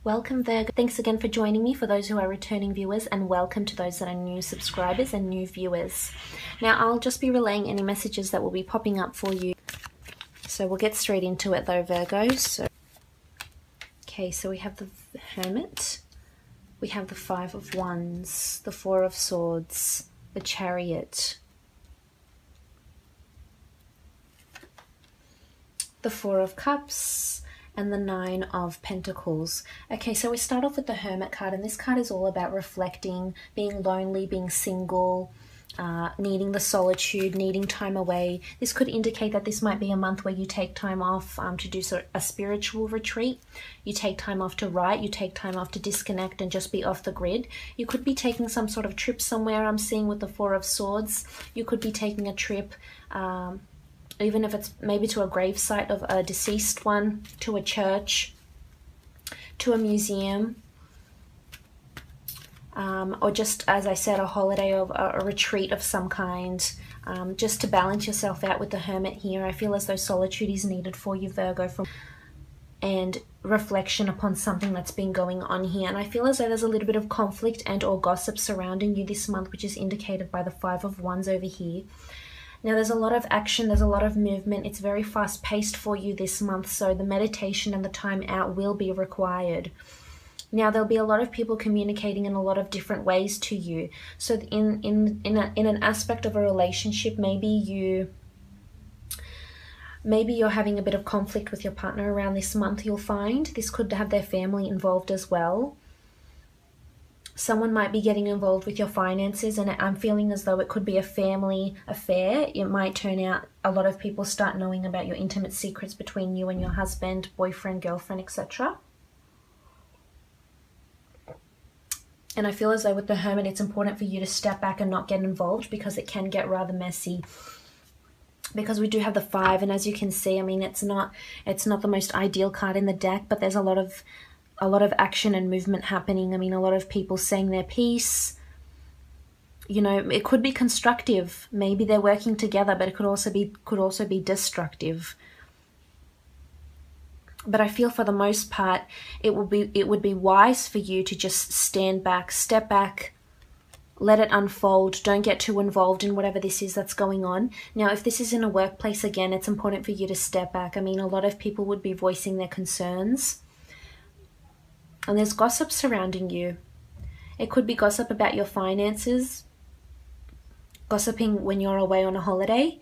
Welcome Virgo. Thanks again for joining me for those who are returning viewers, and welcome to those that are new subscribers and new viewers. Now I'll just be relaying any messages that will be popping up for you. So we'll get straight into it though, Virgo. Okay, so we have the Hermit, we have the Five of Wands, the Four of Swords, the Chariot, the Four of Cups, and the Nine of Pentacles. Okay, so we start off with the Hermit card, and this card is all about reflecting, being lonely, being single, needing the solitude, needing time away. This could indicate that this might be a month where you take time off to do a spiritual retreat. You take time off to write, you take time off to disconnect and just be off the grid. You could be taking some sort of trip somewhere, I'm seeing with the Four of Swords. You could be taking a trip, even if it's maybe to a gravesite of a deceased one, to a church, to a museum, or just, as I said, a holiday or a retreat of some kind, just to balance yourself out with the Hermit here. I feel as though solitude is needed for you, Virgo, and reflection upon something that's been going on here. And I feel as though there's a little bit of conflict and or gossip surrounding you this month, which is indicated by the Five of Wands over here. Now there's a lot of action, there's a lot of movement. It's very fast paced for you this month, so the meditation and the time out will be required. Now there'll be a lot of people communicating in a lot of different ways to you. So in an aspect of a relationship, maybe you're having a bit of conflict with your partner around this month, you'll find. This could have their family involved as well. Someone might be getting involved with your finances, and I'm feeling as though it could be a family affair. It might turn out a lot of people start knowing about your intimate secrets between you and your husband, boyfriend, girlfriend, etc. And I feel as though with the Hermit, it's important for you to step back and not get involved, because it can get rather messy. Because we do have the Five, and as you can see, I mean, it's not the most ideal card in the deck, but there's a lot of action and movement happening. I mean, a lot of people saying their piece. You know, it could be constructive. Maybe they're working together, but it could also be destructive. But I feel for the most part, it would be wise for you to just stand back, step back, let it unfold. Don't get too involved in whatever this is that's going on. Now, if this is in a workplace, again, it's important for you to step back. I mean, a lot of people would be voicing their concerns. And there's gossip surrounding you. It could be gossip about your finances, gossiping when you're away on a holiday,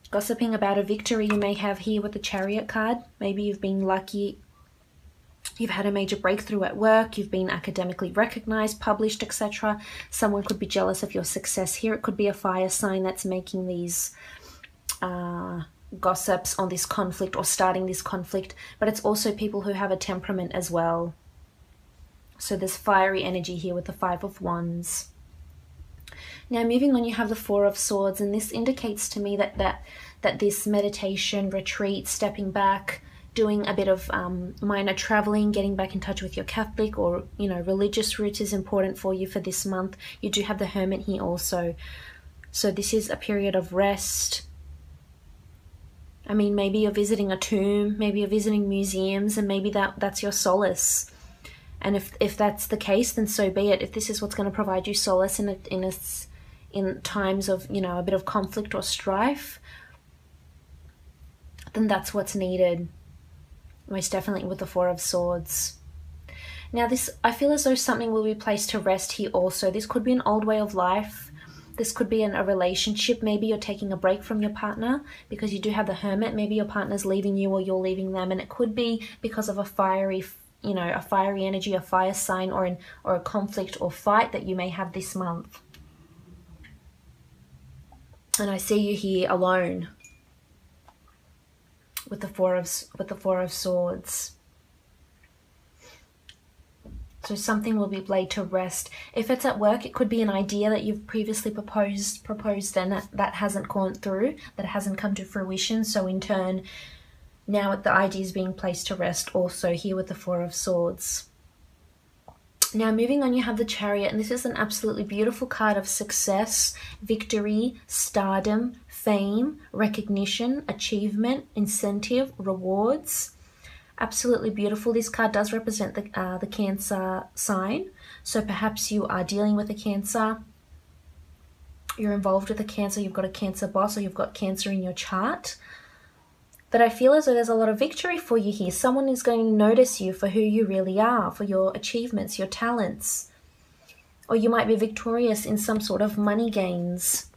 gossiping about a victory you may have here with the Chariot card. Maybe you've been lucky, you've had a major breakthrough at work, you've been academically recognized, published, etc. Someone could be jealous of your success here. It could be a fire sign that's making these gossips on this conflict or starting this conflict, but it's also people who have a temperament as well. So there's fiery energy here with the Five of Wands. Now moving on, you have the Four of Swords, and this indicates to me that this meditation, retreat, stepping back, doing a bit of minor traveling, getting back in touch with your Catholic or, you know, religious roots is important for you for this month. You do have the Hermit here also. So this is a period of rest. I mean, maybe you're visiting a tomb, maybe you're visiting museums, and maybe that's your solace. And if that's the case, then so be it. If this is what's going to provide you solace in times of, you know, a bit of conflict or strife, then that's what's needed. Most definitely with the Four of Swords. Now this, I feel as though something will be placed to rest here also. This could be an old way of life. This could be in a relationship. Maybe you're taking a break from your partner because you do have the Hermit. Maybe your partner's leaving you or you're leaving them. And it could be because of a fiery, you know, a fiery energy, a fire sign, or a conflict or fight that you may have this month. And I see you here alone with the Four of Swords. So something will be laid to rest. If it's at work, it could be an idea that you've previously proposed and that hasn't gone through, that hasn't come to fruition. So in turn, now the idea is being placed to rest also here with the Four of Swords. Now moving on, you have the Chariot, and this is an absolutely beautiful card of success, victory, stardom, fame, recognition, achievement, incentive, rewards. Absolutely beautiful. This card does represent the Cancer sign. So perhaps you are dealing with a Cancer. You're involved with a Cancer. You've got a Cancer boss, or you've got Cancer in your chart. But I feel as though there's a lot of victory for you here. Someone is going to notice you for who you really are, for your achievements, your talents. Or you might be victorious in some sort of money gains.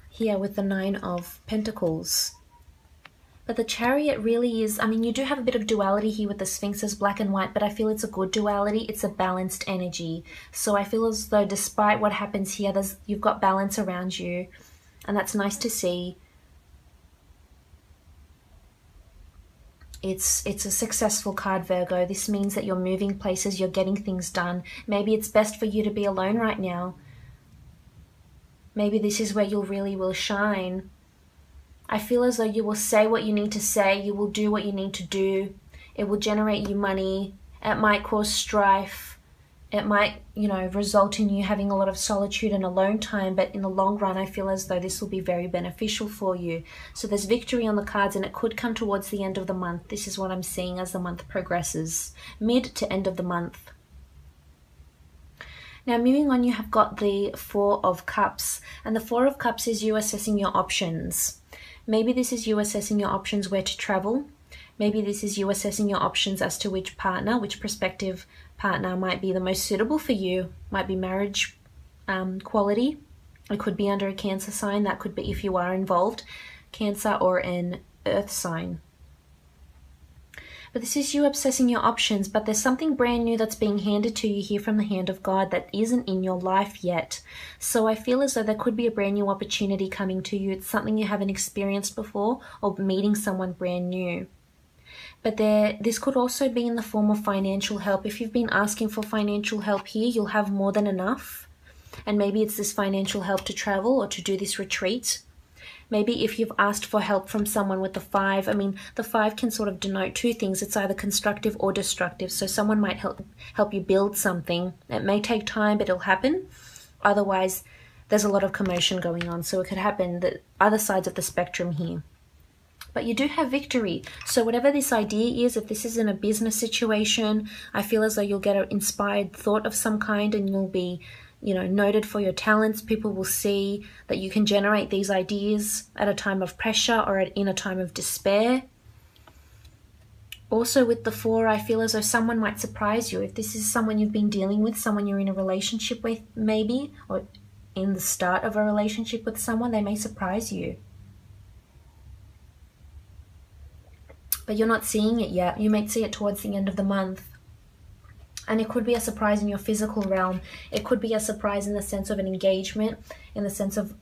Here with the 9 of Pentacles. But the Chariot really is, I mean, you do have a bit of duality here with the Sphinxes, black and white, but I feel it's a good duality. It's a balanced energy. So I feel as though despite what happens here, you've got balance around you. And that's nice to see. It's a successful card, Virgo. This means that you're moving places, you're getting things done. Maybe it's best for you to be alone right now. Maybe this is where you really will shine. I feel as though you will say what you need to say. You will do what you need to do. It will generate you money. It might cause strife. It might, you know, result in you having a lot of solitude and alone time. But in the long run, I feel as though this will be very beneficial for you. So there's victory on the cards, and it could come towards the end of the month. This is what I'm seeing as the month progresses. Mid to end of the month. Now, moving on, you have got the 4 of Cups. And the 4 of Cups is you assessing your options. Maybe this is you assessing your options where to travel. Maybe this is you assessing your options as to which partner, which prospective partner might be the most suitable for you. Might be marriage quality. It could be under a Cancer sign. That could be if you are involved. Cancer or an Earth sign. But this is you obsessing your options, but there's something brand new that's being handed to you here from the hand of God that isn't in your life yet. So I feel as though there could be a brand new opportunity coming to you. It's something you haven't experienced before, or meeting someone brand new. But this could also be in the form of financial help. If you've been asking for financial help here, you'll have more than enough. And maybe it's this financial help to travel or to do this retreat. Maybe if you've asked for help from someone with the 5, I mean, the 5 can sort of denote 2 things. It's either constructive or destructive. So someone might help you build something. It may take time, but it'll happen. Otherwise, there's a lot of commotion going on. So it could happen the other sides of the spectrum here. But you do have victory. So whatever this idea is, if this is in a business situation, I feel as though you'll get an inspired thought of some kind, and you'll be, you know, noted for your talents. People will see that you can generate these ideas at a time of pressure or in a time of despair. Also with the 4, I feel as though someone might surprise you. If this is someone you've been dealing with, someone you're in a relationship with maybe, or in the start of a relationship with someone, they may surprise you. But you're not seeing it yet. You might see it towards the end of the month. And it could be a surprise in your physical realm. It could be a surprise in the sense of an engagement, in the sense of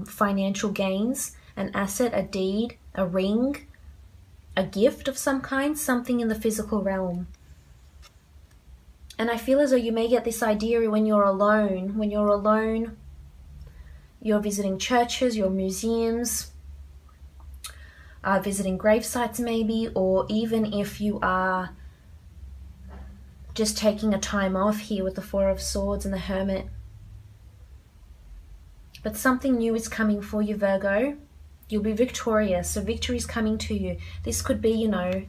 financial gains, an asset, a deed, a ring, a gift of some kind, something in the physical realm. And I feel as though you may get this idea when you're alone. When you're alone, you're visiting churches, your museums, visiting grave sites maybe, or even if you are just taking a time off here with the 4 of Swords and the Hermit. But something new is coming for you, Virgo. You'll be victorious. So victory is coming to you. This could be, you know,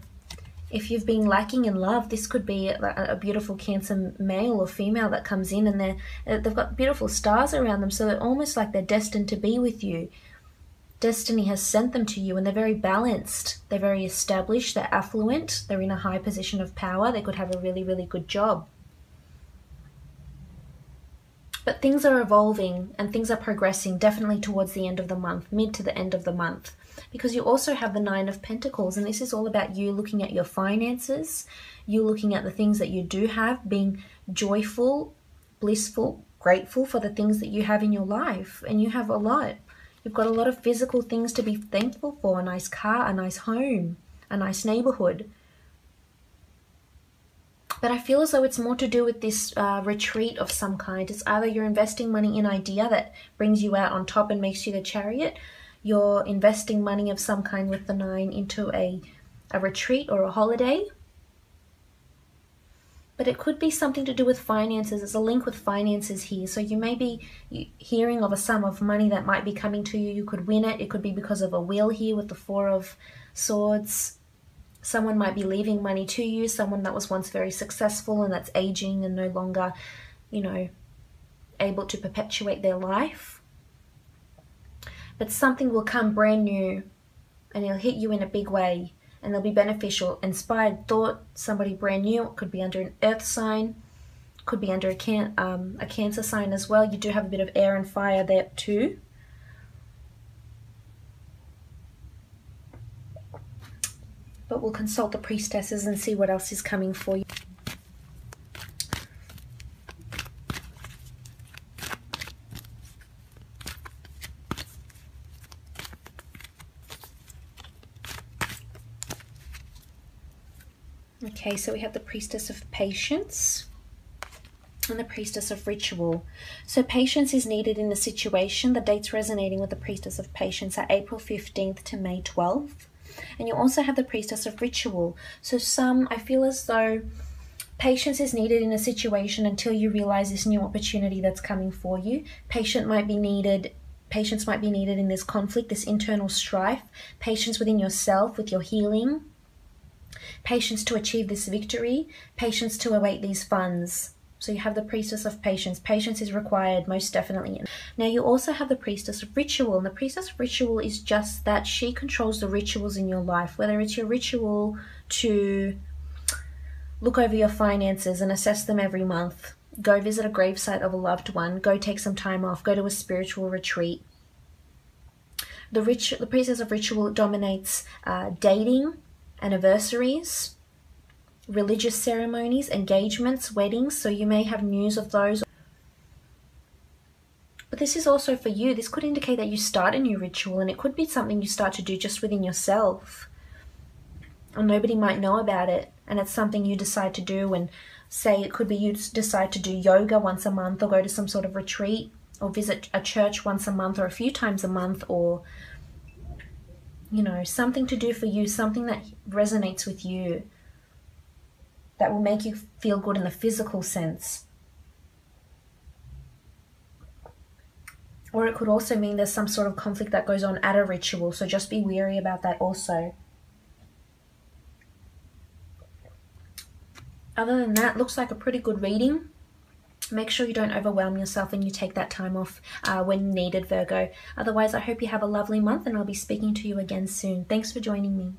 if you've been lacking in love, this could be a beautiful Cancer male or female that comes in, and they've got beautiful stars around them. So they're almost like they're destined to be with you. Destiny has sent them to you, and they're very balanced. They're very established. They're affluent. They're in a high position of power. They could have a really, really good job. But things are evolving and things are progressing definitely towards the end of the month, mid to the end of the month. Because you also have the 9 of Pentacles, and this is all about you looking at your finances, you looking at the things that you do have, being joyful, blissful, grateful for the things that you have in your life. And you have a lot. You've got a lot of physical things to be thankful for, a nice car, a nice home, a nice neighborhood. But I feel as though it's more to do with this retreat of some kind. It's either you're investing money in an idea that brings you out on top and makes you the Chariot. You're investing money of some kind with the 9 into a retreat or a holiday. But it could be something to do with finances. There's a link with finances here. So you may be hearing of a sum of money that might be coming to you. You could win it. It could be because of a will here with the 4 of Swords. Someone might be leaving money to you, someone that was once very successful and that's aging and no longer, you know, able to perpetuate their life. But something will come brand new and it'll hit you in a big way and they'll be beneficial. Inspired thought, somebody brand new. It could be under an earth sign, could be under a Cancer sign as well. You do have a bit of air and fire there too. But we'll consult the priestesses and see what else is coming for you. Okay, so we have the Priestess of Patience and the Priestess of Ritual. So patience is needed in the situation. The dates resonating with the Priestess of Patience are April 15th to May 12th. And you also have the Priestess of Ritual. So I feel as though patience is needed in a situation until you realize this new opportunity that's coming for you. Patience might be needed in this conflict, this internal strife. Patience within yourself, with your healing. Patience to achieve this victory. Patience to await these funds. So you have the Priestess of Patience. Patience is required, most definitely. Now you also have the Priestess of Ritual. And the Priestess of Ritual is just that. She controls the rituals in your life. Whether it's your ritual to look over your finances and assess them every month. Go visit a gravesite of a loved one. Go take some time off. Go to a spiritual retreat. The Priestess of Ritual dominates dating, anniversaries, religious ceremonies, engagements, weddings, so you may have news of those. But this is also for you. This could indicate that you start a new ritual, and it could be something you start to do just within yourself. Or nobody might know about it, and it's something you decide to do. And say it could be you decide to do yoga once a month, or go to some sort of retreat, or visit a church once a month or a few times a month, or, you know, something to do for you, something that resonates with you, that will make you feel good in the physical sense. Or it could also mean there's some sort of conflict that goes on at a ritual, so just be wary about that also. Other than that, looks like a pretty good reading. Make sure you don't overwhelm yourself and you take that time off when needed, Virgo. Otherwise, I hope you have a lovely month and I'll be speaking to you again soon. Thanks for joining me.